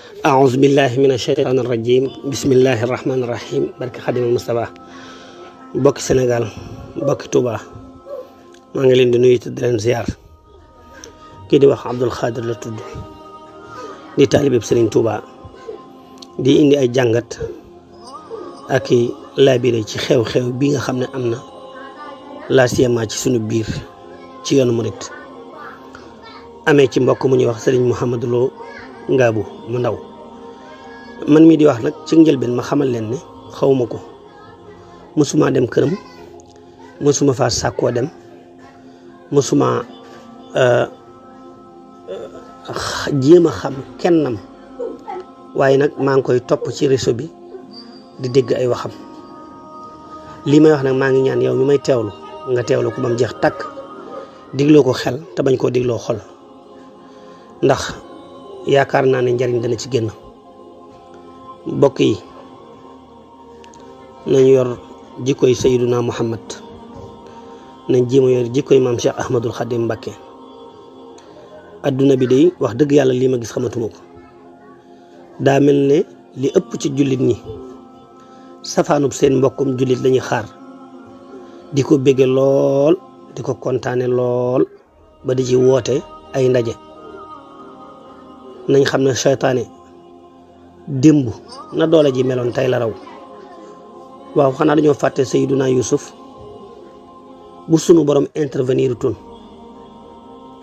أعوذ بالله من الشيطان الرجيم بسم الله الرحمن الرحيم barke Xaadimal Mustafaa bokki Sénégal bokki Touba maa ngi leen di nuyu di leen ziar kii di wax Abdul Xaadir la tudd di taalibeb Sëriñ Touba di indi ay jàngat ak i laabire ci xew-xew bi nga xam ne am na laasiyama ci sunu biir ci yoonu murit amee ci mbokk mu ñuy wax Sëriñ Mouhamadou Lo Ngaabu mu ndaw man mii di wax nag ci njëlbeen ma xamal leen ne xawma ko mësuma dem këram mësuma faa sàkkoo dem mësuma jéem a xam kennam waaye nag maa ngi koy topp ci réseau bi di dégg ay waxam lii may wax nag maa ngi ñaan yow mi may teewlu nga teewlu ko ba mu jeex takk digloo ko xel te bañ koo digloo xol ndax yaakaar naa ne njariñ dana ci génn mbokk yi nañu yor jikkoy Sayyiduna Muhammad nañ jéem a yor jikkoy maam Cheikh Ahmadul Xadim Mbakke adduna bi day wax dëgg yàlla lii ma gis xamatuma ko daa mel ne li ëpp ci jullit ñi safaanub seen mbokkum jullit lañuy xaar di ko bégge lool di ko kontaane lool ba di ci woote ay ndaje nañ xam ne seytaane démb na doole ji meloon tey la raw waaw xanaa dañoo fàtte Sayyiduna Yusuf bu sunu borom intervenir tun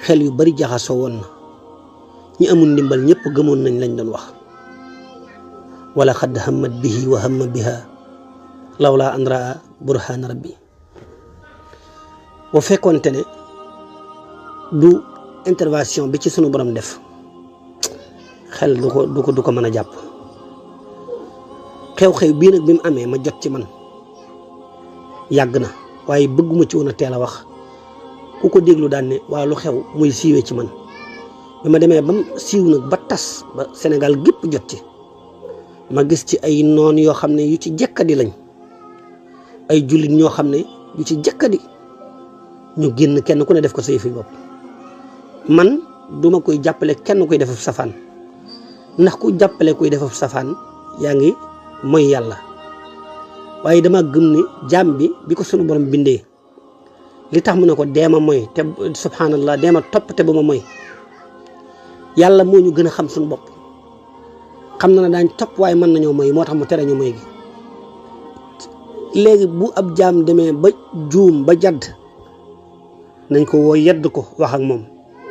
xel yu bari jaxasoo woon na ñi amul ndimbal ñëpp gëmoon nañ lañ doon wax wala xadd hammat bihi wa hamma biha lawla an raa burhana rabbi bu fekkoonte ne du intervention bi ci sunu borom def xel du ko mën a jàpp xew-xew bii nag bi mu amee ma jot ci man yàgg na waaye bëgguma ci woon a teel a wax ku ko déglu daan ne waa lu xew muy siiwee ci man bi ma demee bam siiw nag ba tas ba Sénégal gépp jot ci ma gis ci ay noon yoo xam ne yu ci jekkadi lañ ay jullit ñoo xam ne yu ci jekkadi ñu génn kenn ku ne def ko say fi bopp man duma koy jàppale kenn koy def safaan ndax ku jàppale kuy def safaan yaa ngi mooy yàlla waaye dama gëm ni jaam bi ko sunu borom bindee li tax mu ne ko deema mooy te subhanallah deema topp te bu ma mooy yàlla moo ñu gën a xam suñu bopp xam na ne daañ topp waaye mën nañoo mooy moo tax mu tere ñu mooy gi léegi bu ab jaam demee ba juum ba jadd nañ ko woo yedd ko wax ak moom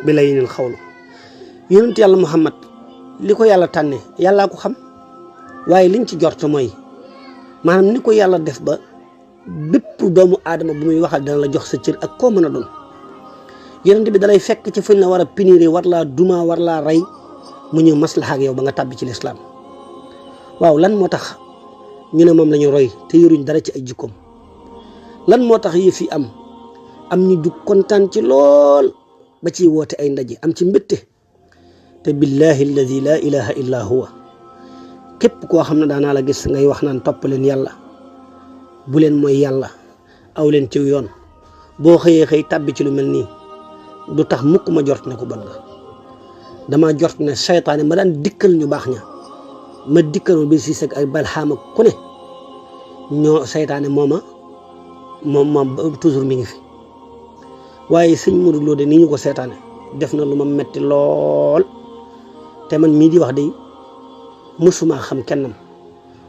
bi lay nil xawlu yonent yàlla Muhammad li ko yàlla tànnee yàllaa ko xam waaye liñ ci jort mooy maanaam ni ko yàlla def ba bépp doomu aadama bu muy waxal dana la jox sa cër ak koo mën a doon yonent bi dalay fekk ci fuñ la war a punir war laa duma war laa rey mu ñëw maslaha ak yow ba nga tàbbi ci lislaam waaw lan moo tax ñu ne moom la ñu roy te yoruñ dara ci ay jikkoom lan moo tax yëf yi am ñu jug kontaan ci lool ba ciy woote ay ndaje am ci mbétte te billahi alladi la ilaha illa huwa képp koo xam ne daanaa la gis ngay wax naan topp leen yàlla bu leen mooy yàlla aw leen ci yoon boo xëyee xëy tàbbi ci lu mel nii du tax mukk ma jort ne ko bon nga dama jort ne seytaane ma daan dikkal ñu baax ña ma dikkal bi si seg ay balxaama ku ne ñoo seytaane moom toujours mi ngi fi waaye sëñ Modou Lo de nii ñu ko seetaane def na lu ma metti lool te man mii di wax de mësuma xam kennam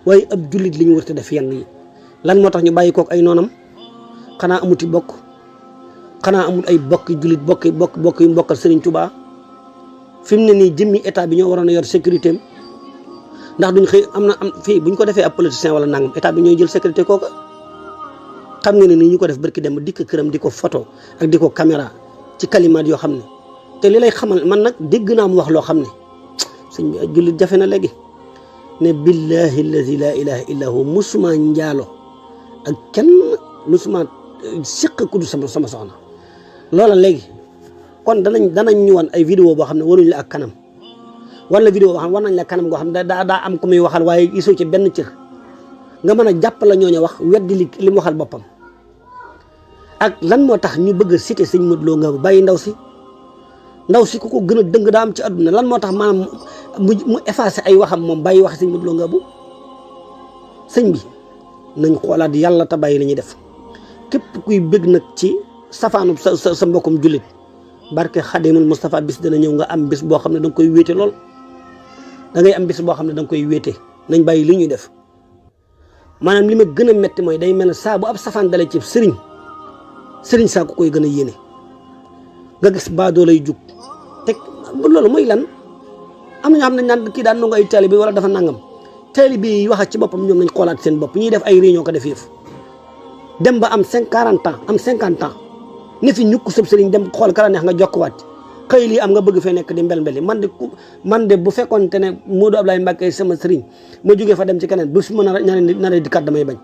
waaye ab jullit li ñu war a def yenn yi lan moo tax ñu bàyyi kook ay noonam xanaa amuti bokk xanaa amul ay bokki jullit bokk yu mbokkal Serigne Touba fi mu ne nii jëmmi état bi ñoo waroon a yor sécurité am ndax duñ xëy am fii buñ ko defee ab politicien wala nangam état bi ñooy jël sécurité kooka xam nga ne nii ñu ko def barki dem dikk këram di ko photo ak di ko caméra ci kalimaat yoo xam ne te li lay xamal man nag dégg naa mu wax loo xam ne sëñ bi jullit jafe na léegi ne billahi alladi la ilaha illa hu musuma njaalo ak kenn musuma siq ku du sama soxna loola léegi kon danañ ñu wan ay vidéo boo xam ne waruñ la ak kanam wala vidéo boo xam ne war nañ la kanam goo xam ne daa am ku muy waxal waaye gisoo ci benn cër nga mën a jàpp la ñooñu wax weddi li mu waxal boppam ak lan moo tax ñu bëgg a cité sëñ Modou Lo nga bàyyi ndaw si ndaw si ku ko gën a dëng daa am ci àdduna lan moo tax maanaam mu effacé ay waxam moom bàyyi wax sëñ Modou Lo Ngabou sëñ bi nañ xoolaat yàlla te bàyyi la ñuy def képp kuy bëgg nag ci safaanu sa mbokkum jullit barke Xadimul Moustapha bis dana ñëw nga am bis boo xam ne da nga koy wéete lool da ngay am bis boo xam ne da nga koy wéete nañ bàyyi li ñuy def maanaam li ma gën a metti mooy day mel ne saa bu ab safaan dalee ci sëriñ saa ku koy gën a yéene nga gis baadoo lay jug teg loolu mooy lan am na ñoo xam ne naan kii daan nangu ay taalibe wala dafa nangam taalibe yi wax ci boppam ñoom nañ xoolaat seen bopp ñuy def ay réunion ko def yëf dem ba am 40 ans am 50 ans ne fi ñukk sëb sëriñ dem xool kala neex nga jokkuwaat xëy lii am nga bëgg fee nekk di mbel-mbeli man de bu fekkoonte ne Modou Ablaye Mbacké sama sëriñ ma jógee fa dem ci keneen bu su ma nar di kat damay bañ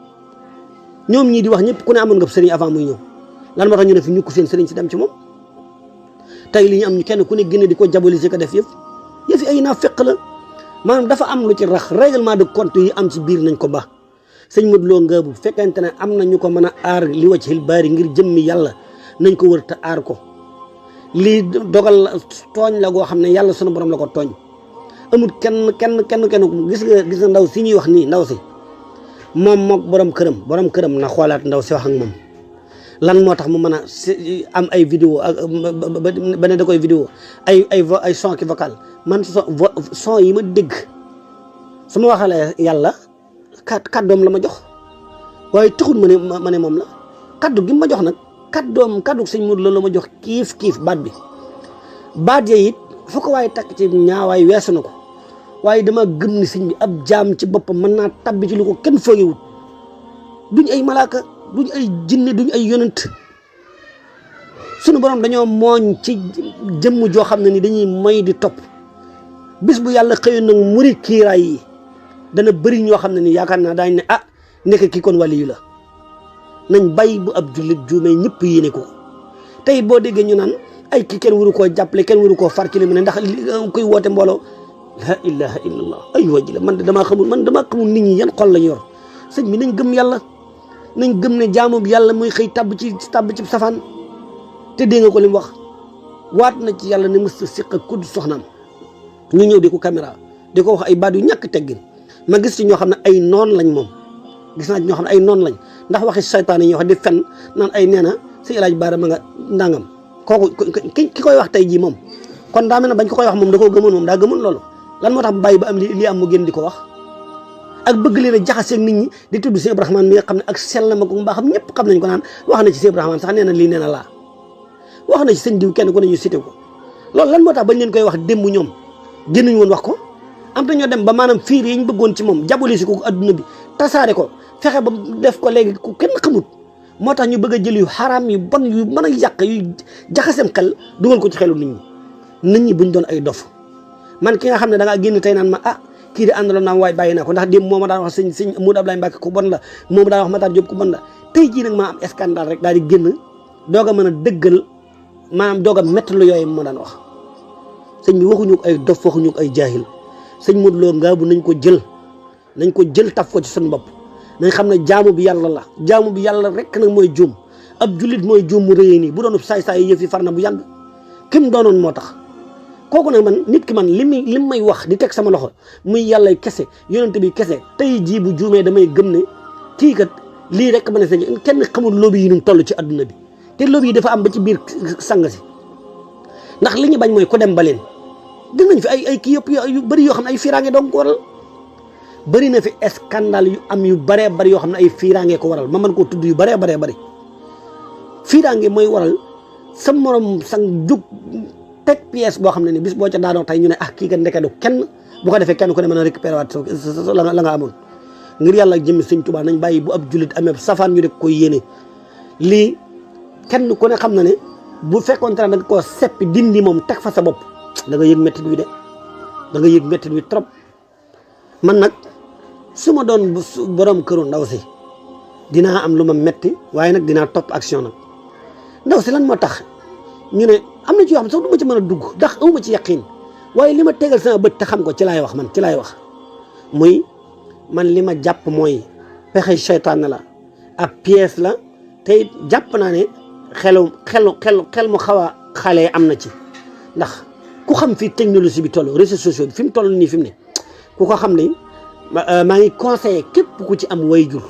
ñoom ñii di wax ñëpp ku ne amoon nga sëriñ avant muy ñëw lan moo tax ñu ne fi ñukk seen sëriñ si dem ci moom tey li ñu am ñu kenn ku ne génne di ko diaboliser ko def yëf ay naa fekk la maanaam dafa am lu ci rax règlement de compte yi am ci biir nañ ko ba sëñ Modou Lo Ngabou bu fekkente ne am na ñu ko mën a aar li wacc xil baari ngir jëmmi yàlla nañ ko wër te aar ko lii dogal tooñ la goo xam ne yàlla sunu borom la ko tooñ amul kenn gis nga ndaw si ñuy wax nii ndaw si moom mook borom këram na xoolaat ndaw si wax ak moom lan moo tax mu mën a am ay vidéo ak ba ne da koy vidéo ay son ki vocal man son yi ma dégg su ma waxalee yàlla kàddoom la ma jox waaye taxul ma ne moom la kàddu gi ma jox nag kàddu sëñ Modou Lo la ma jox kiif baat ya it fu ko waaye takk ci ñaawaay weesu na ko waaye dama gëm ni sëñ bi ab jaam ci boppam mën naa tabbi ci lu ko kenn foogewut duñ ay malaaka duñ ay jinne duñ ay yonent sunu borom dañoo mooñ ci jëmm joo xam ne ni dañuy moy di topp bis bu yàlla xëyoon nag muri kiiraay yi dana bëri ñoo xam ne ni yaakaar naa daañ ne nekk kii kon wàli yu la nañ bàyyi bu ab jullit juumee ñëpp yéene ko tey boo déggee ñu naan ay kii kenn waru koo jàppale kenn waru koo far ci li mu ne ndax koy woote mbooloo la ilaha illallah ay wajji la man damaa xamul nit ñi yan xol lañ yor sëñ bi nañ gëm yàlla nañ gëm ne jaamu bi yàlla muy xëy tabb ci safaan te dégg nga ko li mu wax waat na ci yàlla ne mës a siq ak kudd soxnaam ñu ñëw di ko caméra di ko wax ay baat yu ñàkk teggin ma gis ci ñoo xam ne ay noon lañ moom gis naa ci ñoo xam ne ay noon lañ ndax waxi saytaan yi ñuy wax di fen naan ay nee na si El Hadj Bara ma nga ndàngam kooku ki koy wax tey jii moom kon daa mel ne bañ ko koy wax moom da koo gëmoon moom daa gëmoon loolu lan moo tax bàyyi ba am lii am mu génn di ko wax ak bëgg leen a jaxaseeg nit ñi di tudd Cheikh Ibrahima mi nga xam ne ak sell ma ko mbaaxam ñëpp xam nañ ko naan wax na ci Cheikh Ibrahima sax nee na lii nee na laa wax na ci sëñ diw kenn ku ne ñu cité ko loolu lan moo tax bañ leen koy wax démb ñoom génnuñu woon wax ko am na ñoo dem ba maanaam fiir yi ñu bëggoon ci moom jabolisi ko adduna bi tasaare ko fexe ba def ko léegi ku kenn xamut moo tax ñu bëgg a jël yu xaraam yu bon yu mën a yàq yu jaxasem xel dugal ko ci xelu nit ñi buñ doon ay dof man ki nga xam ne da ngaa génn tey naan ma kii di àndaloon naa waaye bàyyi naa ko ndax démb moo ma daan wax sëñ Modou Ablaye Mbacké ku bon la moo ma daan wax Matar Diop ku bon la tey jii nag maa am scandale rek daal di génn doog a mën a dëggal maanaam doog a métti lu yooyu moo daan wax sëñ bi waxuñu ko ay dof waxuñu ko ay jaahil sëñ Modou Lo Ngabou nañ ko jël taf ko ci suñu bopp nañ xam ne jaamu bi yàlla rek nag mooy juum ab jullit mooy juum mu rëyee nii bu doon saay-saay yëf yi far na bu yàgg kim doonoon moo tax kooku nag man nit ki man li may wax di teg sama loxo muy yàlla kese yonente bi kese tey jii bu juumee damay gëm ne kii kat lii rek ma ne sa kenn xamul lobby yi nu toll ci adduna bi te lobby yi dafa am ba ci biir sang si ndax li ñu bañ mooy ku dem ba leen dinañ fi ay kii yëpp yu bëri yoo xam ne ay fiiraange doon ko waral bëri na fi scandale yu am yu bëree bëri yoo xam ne ay fiiraange ko waral ma mën koo tudd yu bëree bëri fiiraange mooy waral sa morom sang jug teg pièce boo xam ne ni bis boo ca daanoo tey ñu ne kii kat ndeke du kenn bu ko defee kenn ku ne mën a récupérer waat la nga amoon ngir yàlla jëmmi sëñ Tuubaa nañ bàyyi bu ab jullit amee safaan ñu def koy yéene lii kenn ku ne xam na ne bu fekkoon te ne da nga koo seppi dindi moom teg fa sa bopp da nga yëg méttit wi de da nga yëg méttit wi trop man nag su ma doon borom këru ndaw si dinaa am lu ma metti waaye nag dinaa topp action nag ndaw si lan moo tax ñu ne am na ci yoo xam sax du ma ci mën a dugg ndax awma ci yaqin waaye li ma tegal sama bët te xam ko ci laay wax man ci laay wax muy man li ma jàpp mooy pexe seytaane la ab pièce la te jàpp naa ne xel mu xaw a xale am na ci ndax ku xam fi technologie bi toll réseaux sociaux bi fi mu toll nii fi mu ne ku ko xam ne maa ngi conseillé képp ku ci am wayjur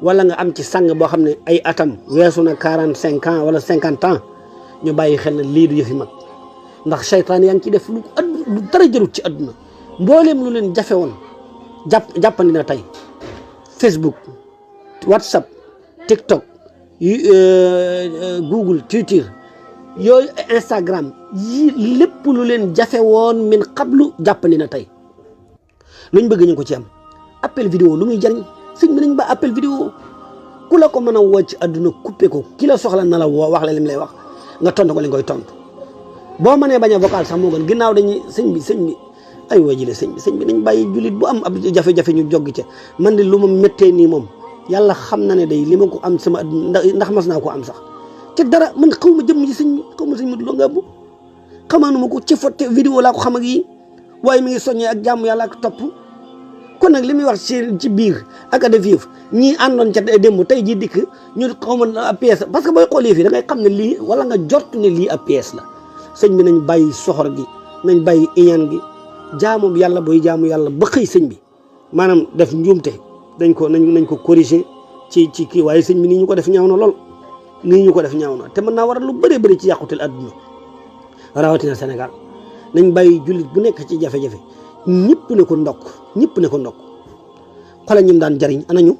wala nga am ci sang boo xam ne ay atam weesu na 45 ans wala 50 ans ñu bàyyi xel na lii du yëfi mag ndax seytaan yaa ngi ci def lu dara jarut ci àdduna mbooleem lu leen jafe woon jàppandi na tey Facebook WhatsApp TikTok Google Twitter yooyu Instagram yi lépp lu leen jafe woon min qablu jàppandi na tey luñ bëgg ñu ko ci am appel vidéo lu muy jariñ sëñ bi nañ ba appel vidéo ku la ko mën a woo ci àdduna coupé ko ki la soxla na la woo wax la lim lay wax nga tontu ko li ngoy tontu boo mënee bañ a vocal sax moo gën ginnaaw dañuy sëñ bi ay waa jile sëñ bi nañ bàyyi jullit bu am ab jafe-jafe ñu joggi ca man de lu ma méttee nii moom yàlla xam na ne day li ma ko am sama ndax mas naa ko am sax te dara man xaw ma jëmm ji sëñ bi xaw ma sëñ Modou Lo Ngabou xamaanu ma ko ci photo vidéo laa ko xam ak yi waaye mi ngi soññee ak jàmm yàlla ak topp kon nag li muy wax ci biir ak a def yëf ñii àndoon ca démb tey jii dikk ñu xaw ma ab pièce parce que booy xoolee fii da ngay xam ne lii wala nga jort ne lii ab pièce la sëñ bi nañ bàyyi soxor gi nañ bàyyi iñaan gi jaamu yàlla booy jaamu yàlla ba xëy sëñ bi maanaam def njuumte nañ ko corriger ci kii waaye sëñ bi nii ñu ko def ñaaw na lool nii ñu ko def ñaaw na te mën naa waral lu bëree bëri ci yàqutel adduna rawatina Sénégal nañ bàyyi jullit bu nekk ci jafe-jafe ñëpp ne ko ndokk xoolal ñim daan jariñ anañu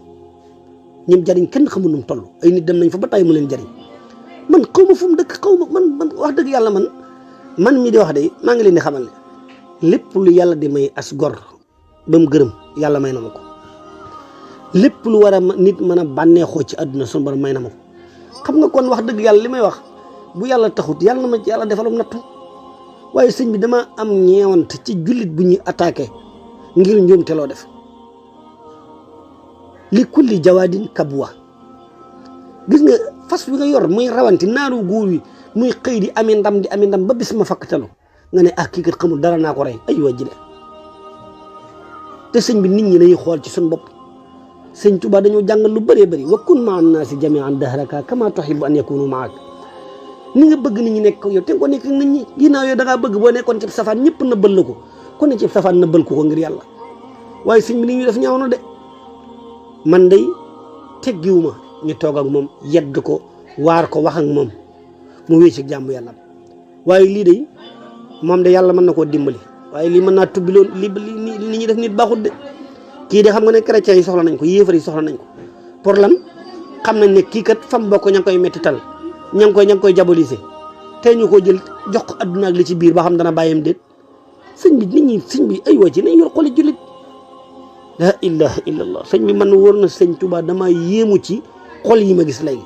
ñim jariñ kenn xamul nu mu toll ay nit dem nañ fa ba tay mu leen jariñ man xaw ma fu mu dëkk xaw ma man wax dëgg yàlla man mii di wax de maa ngi leen di xamal ne lépp lu yàlla di may as gor ba mu gërëm yàlla may na ma ko lépp lu war a nit mën a bànneexoo ci àdduna sunu borom may na ma ko xam nga kon wax dëgg yàlla li may wax bu yàlla taxut yàlla na ma ci yàlla defalum nattu waaye sëñ bi dama am ñeewant ci jullit bu ñuy attaqué ngir njuumte loo def li kulli jawaadin kabwa gis nga fas wi nga yor muy rawanti naaru góor wi muy xëy di ami ndam ba bis ma fakkatalu nga ne kii kat xamul dara naa ko rey ay waa jile te sëñ bi nit ñi dañuy xool ci suñu bopp sëñ Tuubaa dañoo jàngal lu bëree bëri wa kun maa naasi jamian dahraka kama tuhibbu an yakunu maak ni nga bëgg nit ñi nekk yow te nga ko nekk nit ñi ginnaaw yow da ngaa bëgg boo nekkoon ci safaan ñëpp nëbbal la ko ku ne ci safaan nëbbal ko ngir yàlla waaye sëñ bi ni ñu def ñaaw na de man day teggiwuma ñu toog ak moom yedd ko waar ko wax ak moom mu wéy ci jàmm yàlla waaye lii de moom de yàlla mën na koo dimbali waaye lii mën naa tubbi loolu li nit ñi def nit baaxut de kii de xam nga ne chrétiens yi soxla nañ ko yéefar yi soxla nañ ko pour lan xam nañ ne kii kat fam bokk ña ngi koy mettital ña ngi koy diaboliser tey ñu ko jël jox ko adduna ak li ci biir ba xam dana bàyyam déet sëñ bi nit ñi sëñ bi ay waa ci nañ yor xoli jullit la ilaha illallah sëñ bi man wóor na sëñ Tuubaa dama yéemu ci xol yi ma gis léegi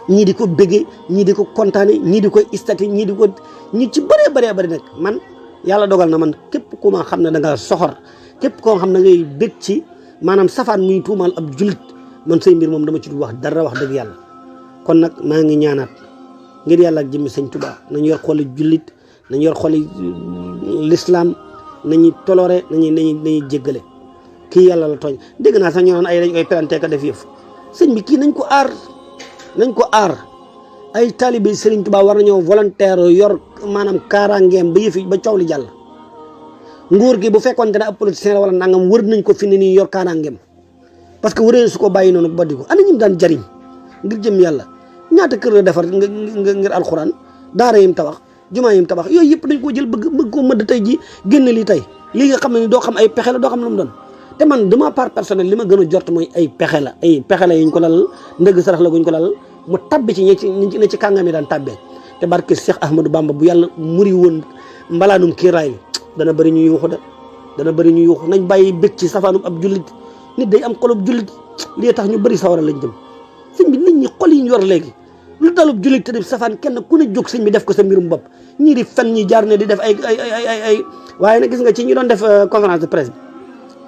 ñii di ko bëggee ñii di ko kontaane ñii di koy istati ñii ci bëree bëri nag man yàlla dogal na man képp ku ma xam ne da nga soxor képp koo xam ne ngay bëgg ci maanaam safaan muy tuumaal ab jullit man say mbir moom dama ci du wax dara wax dëgg yàlla kon nag maa ngi ñaanaat ngir yàlla ak jëmmi sëñ Tuubaa nañu yor xoli jullit nañu yor xoli l'islam nañu toloré nañuy jéggale kii yàlla la tooñ dégg naa sax ñu naan ay dañ koy planté ka def yëf sëñ bi kii nañ ko aar ay taalibe Sëriñ Tuubaa war nañoo volontaire yor maanaam kaaraangeem ba yëfi ba coow li jàll nguur gi bu fekkoon te ne ab politicien la wala nangam wër nañ ko fi ne nii yor kaaraangeem parce que wëree su ko bàyyi noonu ba di ko ana ñim daan jariñ ngir jëm yàlla ñaata kër la defar ngir alxuraan daara yim tabax jumaa yim tabax yooyu yëpp dañ koo jël bëgg koo mëdd tey ji génne lii tey lii nga xam ne ni doo xam ay pexe la doo xam lu mu doon te man de ma part personnelle li ma gën a jort mooy ay pexe la yuñ ko lal ndëgg sarax la guñ ko lal mu tabbi ci ñi ci kàngam yi daan tabbee te barke Cheikh Ahmadou Bamba bu yàlla muri woon mbalaanum kiiraay bi dana bëri ñu yuuxu nañ bàyyi bëgg ci safaanum ab jullit nit day am xolub jullit lii tax ñu bëri sawara lañ jëm sëñ bi nit ñi xol yi ñu yor léegi lu dalub jullit te def safaan kenn ku ne jóg sëñ bi def ko sa mbirum bopp ñii di fen ñi jaar ne di def ay waaye nag gis nga ci ñu doon def conférence de presse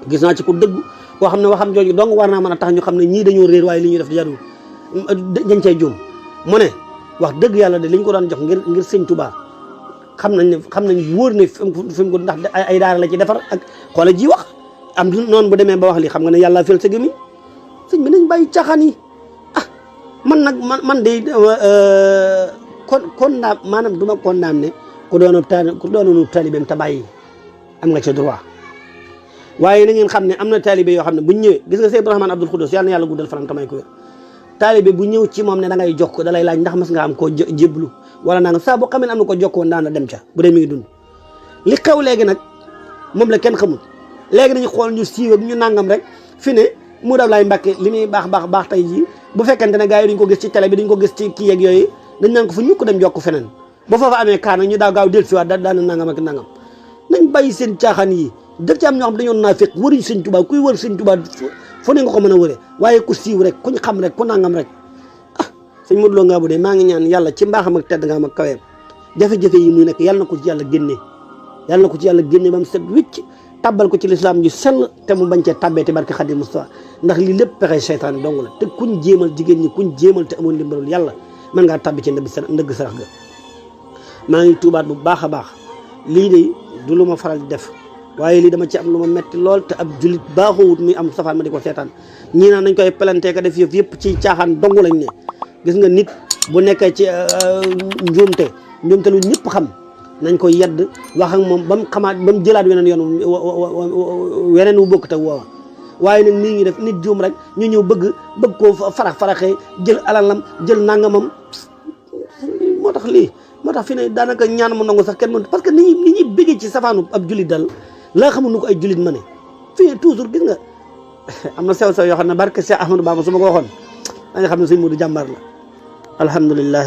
bi gis naa ci ku dëgg koo xam ne waxam jooju dong war naa mën a tax ñu xam ne ñii dañoo réer waaye li ñuy def di jarul dañ cay juum mu ne wax dëgg yàlla de liñ ko daan jox ngir sëñ Tuubaa xam nañ wóor ne fi mu ko ndax ay daara la ci defar ak xoola ji wax am noonu bu demee ba wax li xam nga ne yàlla fel sa gémmiñ sëñ bi nañ bàyyi caaxaan yi man nag man de condamné maanaam du ma condamné ku doonoonu taalibeem te bàyyi am nga ci droit waaye na ngeen xam ne am na taalibe yoo xam ne buñ ñëwee gis nga Seydou Abdourahmane Abdoul Khoudous yàlla na yàlla guddal fanam tamay ko wér taalibe bu ñëw ci moom ne da ngay jox ko da lay laaj ndax mas nga am koo jéblu wala naa nga saa boo xamee ne am na ko jokk woon daana dem ca bu dee mi ngi dund li xew léegi nag moom la kenn xamul léegi dañu xool ñu siiw ak ñu nangam rek fi ne mu dab laay Mbàkke li muy baax tey jii bu fekkente ne gars yi duñ ko gis ci télé bi duñ ko gis ci kii yeeg yooyu dañ naan ko fu ñukk dem jokk feneen ba foofa amee kaa nag ñu daa gaaw del si waat daana nangam ak nangam nañ bàyyi seen caaxaan yi daf ci am ñoo xam dañoo naa fekk wëruñ sëñ Tuubaa kuy wër sëñ Tuubaa fu ne nga ko mën a wëre waaye ku siiw rek kuñ xam rek ku nangam rek sëñ Modou Lo Ngabou de maa ngi ñaan yàlla ci mbaaxam ak tedd nga am ak kaweem jafe-jafe yi muy nekk yàlla na ko ci yàlla génne ba mu set wicc tabbal ko ci lislaam ju sell te mu bañ cee tabbee te barke Xadim Mustafa ndax lii lépp pexe seytaane dong la te kuñ jéemal jigéen ñi kuñ jéemal te amoon ndimbalul yàlla mën ngaa tabbi ci ndëgg sarax ga maa ngi tuubaat bu baax a baax lii de du lu ma faral di def waaye lii dama ci am lu ma metti lool te ab julit baaxoowut muy am safaan ma di ko seetaan ñii naan nañ koy pelantee ka def yëpp ci caaxaan dong lañ ne gis nga nit bu nekkee ci njuumte lu ñëpp xam nañ ko yedd wax ak moom ba mu xamaat ba mu jëlaat weneen wu bokk te woowa waaye nag nii ngi def nit juum rek ñu ñëw bëgg koo faraxee jël alalam jël nangamam moo tax fi ne daanaka ñaan mu nangu sax kenn mën parce que ni ñuy bëggee ci safaanu ab julit dal laa xamul nu ko ay julit ma ne fii toujours gis nga am na sew yoo xam ne barke Cheikh Ahmadou Bamba su ma ko waxoon da nga xam ne sëñ Modou jàmbaar la alhamdulilah